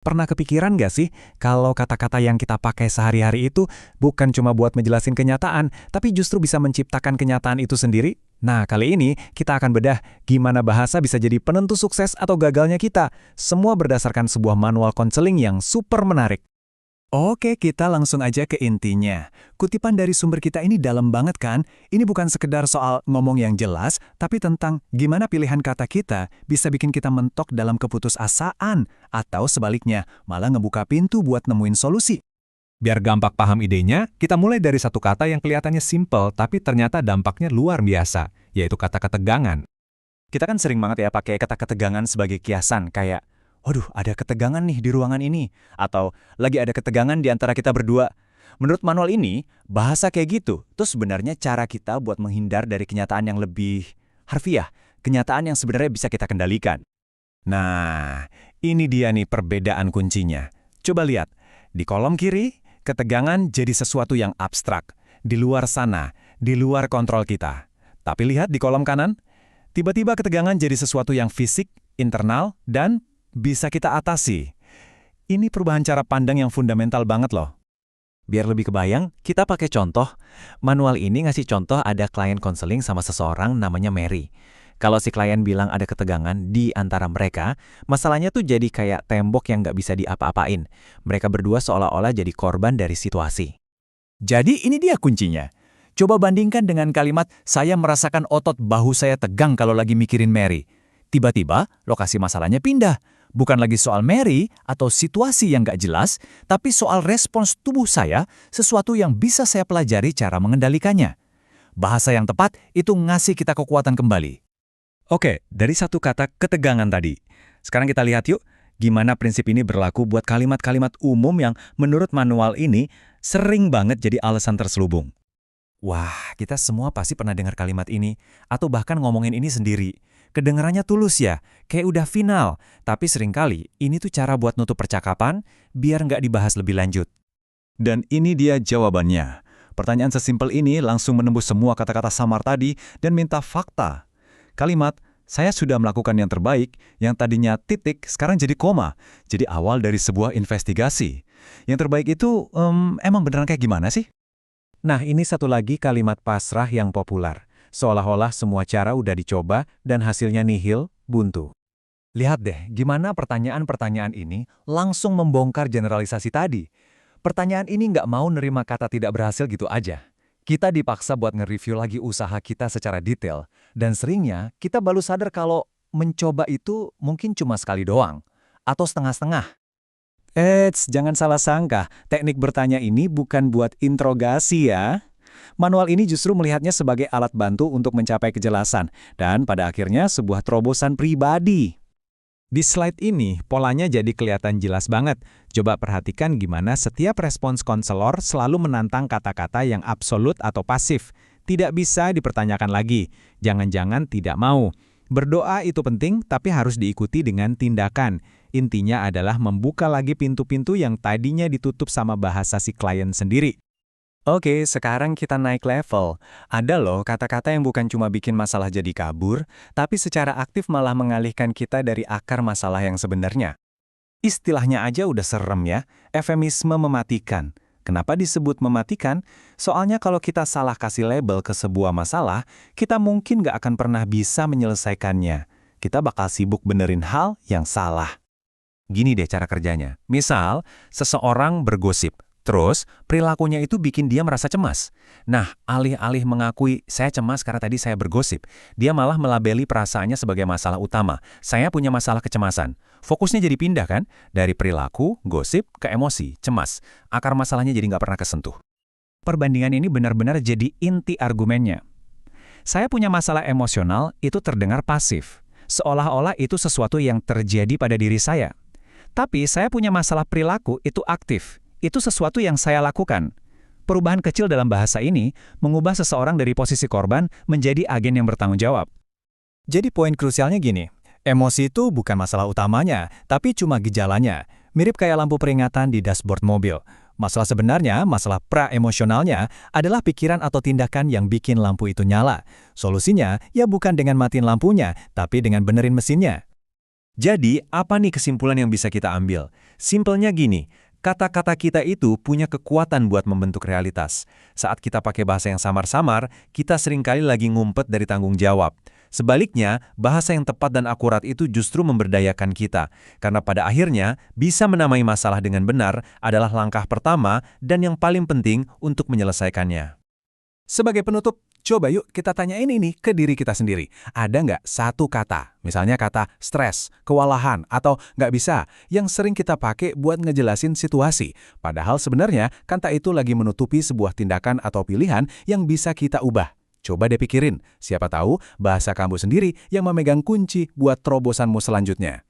Pernah kepikiran nggak sih kalau kata-kata yang kita pakai sehari-hari itu bukan cuma buat menjelasin kenyataan, tapi justru bisa menciptakan kenyataan itu sendiri? Nah, kali ini kita akan bedah gimana bahasa bisa jadi penentu sukses atau gagalnya kita. Semua berdasarkan sebuah manual konseling yang super menarik. Oke, kita langsung aja ke intinya. Kutipan dari sumber kita ini dalam banget kan? Ini bukan sekedar soal ngomong yang jelas, tapi tentang gimana pilihan kata kita bisa bikin kita mentok dalam keputusasaan, atau sebaliknya, malah ngebuka pintu buat nemuin solusi. Biar gampang paham idenya, kita mulai dari satu kata yang kelihatannya simple, tapi ternyata dampaknya luar biasa, yaitu kata ketegangan. Kita kan sering banget ya pakai kata ketegangan sebagai kiasan, kayak, waduh, ada ketegangan nih di ruangan ini. Atau, lagi ada ketegangan di antara kita berdua. Menurut manual ini, bahasa kayak gitu, itu sebenarnya cara kita buat menghindar dari kenyataan yang lebih harfiah. Kenyataan yang sebenarnya bisa kita kendalikan. Nah, ini dia nih perbedaan kuncinya. Coba lihat, di kolom kiri, ketegangan jadi sesuatu yang abstrak. Di luar sana, di luar kontrol kita. Tapi lihat di kolom kanan, tiba-tiba ketegangan jadi sesuatu yang fisik, internal, dan bisa kita atasi. Ini perubahan cara pandang yang fundamental banget loh. Biar lebih kebayang, kita pakai contoh. Manual ini ngasih contoh ada klien konseling sama seseorang namanya Mary. Kalau si klien bilang ada ketegangan di antara mereka, masalahnya tuh jadi kayak tembok yang nggak bisa diapa-apain. Mereka berdua seolah-olah jadi korban dari situasi. Jadi ini dia kuncinya. Coba bandingkan dengan kalimat, saya merasakan otot bahu saya tegang kalau lagi mikirin Mary. Tiba-tiba, lokasi masalahnya pindah. Bukan lagi soal Mary atau situasi yang gak jelas, tapi soal respons tubuh saya, sesuatu yang bisa saya pelajari cara mengendalikannya. Bahasa yang tepat itu ngasih kita kekuatan kembali. Oke, dari satu kata ketegangan tadi. Sekarang kita lihat yuk, gimana prinsip ini berlaku buat kalimat-kalimat umum yang menurut manual ini sering banget jadi alasan terselubung. Wah, kita semua pasti pernah dengar kalimat ini, atau bahkan ngomongin ini sendiri. Kedengarannya tulus ya, kayak udah final. Tapi seringkali, ini tuh cara buat nutup percakapan, biar nggak dibahas lebih lanjut. Dan ini dia jawabannya. Pertanyaan sesimpel ini langsung menembus semua kata-kata samar tadi dan minta fakta. Kalimat, saya sudah melakukan yang terbaik, yang tadinya titik, sekarang jadi koma. Jadi awal dari sebuah investigasi. Yang terbaik itu, emang beneran kayak gimana sih? Nah, ini satu lagi kalimat pasrah yang populer. Seolah-olah semua cara udah dicoba dan hasilnya nihil, buntu. Lihat deh, gimana pertanyaan-pertanyaan ini langsung membongkar generalisasi tadi. Pertanyaan ini nggak mau nerima kata tidak berhasil gitu aja. Kita dipaksa buat nge-review lagi usaha kita secara detail. Dan seringnya, kita baru sadar kalau mencoba itu mungkin cuma sekali doang. Atau setengah-setengah. Jangan salah sangka, teknik bertanya ini bukan buat interogasi ya. Manual ini justru melihatnya sebagai alat bantu untuk mencapai kejelasan, dan pada akhirnya sebuah terobosan pribadi. Di slide ini, polanya jadi kelihatan jelas banget. Coba perhatikan gimana setiap respons konselor selalu menantang kata-kata yang absolut atau pasif. Tidak bisa dipertanyakan lagi. Jangan-jangan tidak mau. Berdoa itu penting, tapi harus diikuti dengan tindakan. Intinya adalah membuka lagi pintu-pintu yang tadinya ditutup sama bahasa si klien sendiri. Oke, sekarang kita naik level. Ada loh kata-kata yang bukan cuma bikin masalah jadi kabur, tapi secara aktif malah mengalihkan kita dari akar masalah yang sebenarnya. Istilahnya aja udah serem ya, eufemisme mematikan. Kenapa disebut mematikan? Soalnya kalau kita salah kasih label ke sebuah masalah, kita mungkin nggak akan pernah bisa menyelesaikannya. Kita bakal sibuk benerin hal yang salah. Gini deh cara kerjanya. Misal, seseorang bergosip. Terus, perilakunya itu bikin dia merasa cemas. Nah, alih-alih mengakui, saya cemas karena tadi saya bergosip, dia malah melabeli perasaannya sebagai masalah utama. Saya punya masalah kecemasan. Fokusnya jadi pindah kan? Dari perilaku, gosip, ke emosi, cemas. Akar masalahnya jadi nggak pernah kesentuh. Perbandingan ini benar-benar jadi inti argumennya. Saya punya masalah emosional, itu terdengar pasif. Seolah-olah itu sesuatu yang terjadi pada diri saya. Tapi saya punya masalah perilaku, itu aktif. Itu sesuatu yang saya lakukan. Perubahan kecil dalam bahasa ini mengubah seseorang dari posisi korban menjadi agen yang bertanggung jawab. Jadi poin krusialnya gini, emosi itu bukan masalah utamanya, tapi cuma gejalanya. Mirip kayak lampu peringatan di dashboard mobil. Masalah sebenarnya, masalah pra-emosionalnya adalah pikiran atau tindakan yang bikin lampu itu nyala. Solusinya ya bukan dengan matiin lampunya, tapi dengan benerin mesinnya. Jadi, apa nih kesimpulan yang bisa kita ambil? Simpelnya gini, kata-kata kita itu punya kekuatan buat membentuk realitas. Saat kita pakai bahasa yang samar-samar, kita seringkali lagi ngumpet dari tanggung jawab. Sebaliknya, bahasa yang tepat dan akurat itu justru memberdayakan kita. Karena pada akhirnya, bisa menamai masalah dengan benar adalah langkah pertama dan yang paling penting untuk menyelesaikannya. Sebagai penutup, coba yuk kita tanyain ini ke diri kita sendiri. Ada nggak satu kata, misalnya kata stres, kewalahan, atau nggak bisa, yang sering kita pakai buat ngejelasin situasi? Padahal sebenarnya kata itu lagi menutupi sebuah tindakan atau pilihan yang bisa kita ubah. Coba deh pikirin, siapa tahu bahasa kamu sendiri yang memegang kunci buat terobosanmu selanjutnya.